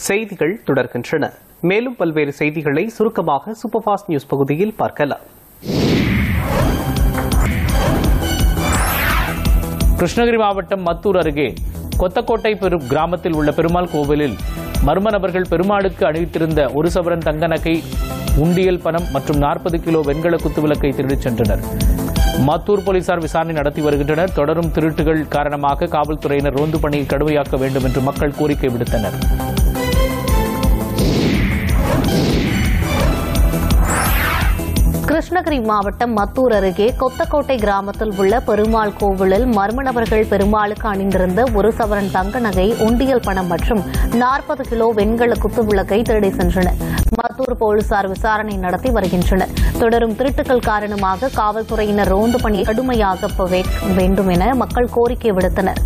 செய்திகள் தொடர்கின்றன. மேலும் பல்வேறு செய்திகளை சுருக்கமாக சூப்பர் ஃபாஸ்ட் நியூஸ் பகுதியில் பார்க்கலாம். கிருஷ்ணகிரி மாவட்டம் மத்தூர் அருகே கொத்தக்கோட்டை கிராமத்தில் உள்ள பெருமாள் கோவிலில் மர்ம நபர்கள் பெருமாளுக்கு அணிவித்திருந்த 1 சவரன் தங்க நகை, உண்டியல் பணம் மற்றும் 40 கிலோ வெண்கல குத்துவிளக்கை திருடிச் சென்றனர். மத்தூர் போலீசார் விசாரணை நடத்தி வருகின்றனர். தொடரும் திருட்டுகள் காரணமாக காவல்துறையினர் ரோந்து பணியை கடுமையாக்க வேண்டும் என்று மக்கள் கோரிக்கை விடுத்தனர். கிருஷ்ணகிரி மாவட்டம் மத்தூர் அருகே கொத்தக்கோட்டை கிராமத்தில் உள்ள பெருமாள் கோவிலில் மர்ம நபர்கள் பெருமாளுக்கு அணிந்திருந்த 1 சவரன் தங்க நகை, உண்டியல் பணம் மற்றும் 40 கிலோ வெண்கல குத்துவிளக்கை திருடி சென்றனர். மத்தூர் போலீசார் விசாரணை நடத்தி வருகின்றனர். தொடரும் திருட்டுகள் காரணமாக காவல்துறையினர் ரோந்து பணியை கடுமையாக்க வேண்டும் என மக்கள் கோரிக்கை விடுத்தனர்.